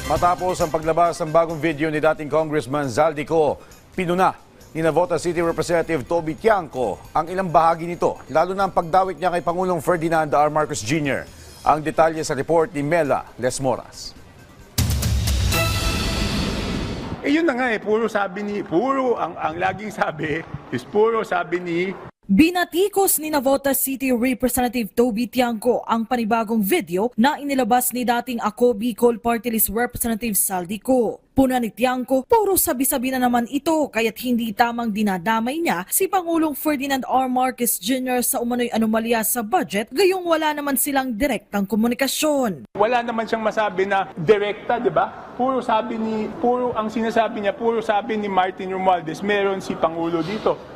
Matapos ang paglabas ng bagong video ni dating Congressman Zaldico, pinuna ni Navotas City Representative Toby Tiangco ang ilang bahagi nito, lalo na ang pagdawit niya kay Pangulong Ferdinand R. Marcos Jr. Ang detalye sa report ni Mela Lesmoras. Yun na nga ang laging sabi is puro sabi ni. Binatikos ni Navotas City Representative Toby Tiangco ang panibagong video na inilabas ni dating Ako Bicol Party List Representative Zaldico. Puna ni Tiangco, puro sabi-sabi na naman ito kaya't hindi tamang dinadamay niya si Pangulong Ferdinand R. Marcos Jr. sa umano'y anomalya sa budget, gayong wala naman silang direktang komunikasyon. Wala naman siyang masabi na direkta, di ba? Puro ang sinasabi niya, puro sabi ni Martin Romualdez, meron si Pangulo dito.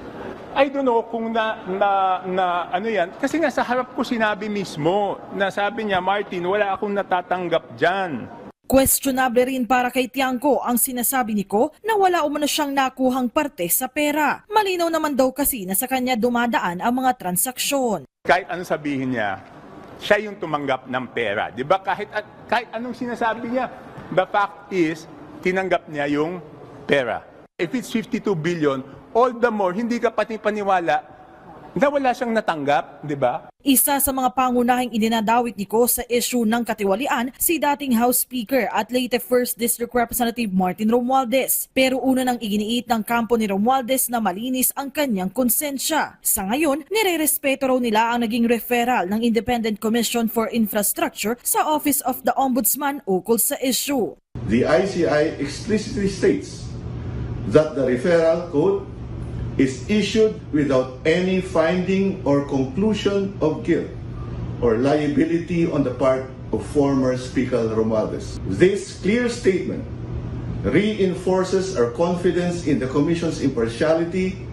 I don't know kung ano yan. Kasi nga sa harap ko sinabi mismo na sabi niya, Martin, wala akong natatanggap dyan. Questionable rin para kay Tiangco ang sinasabi ni Ko na wala umano siyang nakuhang parte sa pera. Malinaw naman daw kasi na sa kanya dumadaan ang mga transaksyon. Kahit anong sabihin niya, siya yung tumanggap ng pera. Di ba? Kahit anong sinasabi niya, the fact is, tinanggap niya yung pera. If it's 52 billion, all the more, hindi ka paniwala na wala siyang natanggap, di ba? Isa sa mga pangunahing idinadawit ni Ko sa issue ng katiwalian si dating House Speaker at late 1st District Representative Martin Romualdez. Pero una nang iginiit ng kampo ni Romualdez na malinis ang kanyang konsensya. Sa ngayon, nirerespeto raw nila ang naging referral ng Independent Commission for Infrastructure sa Office of the Ombudsman ukol sa issue. The ICI explicitly states that the referral code is issued without any finding or conclusion of guilt or liability on the part of former Speaker Romualdez. This clear statement reinforces our confidence in the Commission's impartiality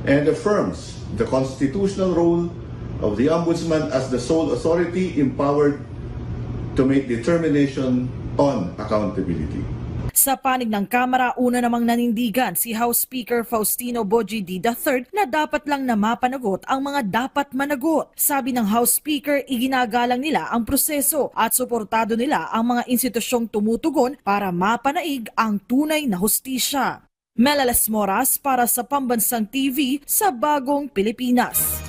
and affirms the constitutional role of the Ombudsman as the sole authority empowered to make determination on accountability. Sa panig ng Kamara, una namang nanindigan si House Speaker Faustino Boji D. III na dapat lang na mapanagot ang mga dapat managot. Sabi ng House Speaker, iginagalang nila ang proseso at suportado nila ang mga institusyong tumutugon para mapanaig ang tunay na hustisya. Mela Lesmoras para sa Pambansang TV sa Bagong Pilipinas.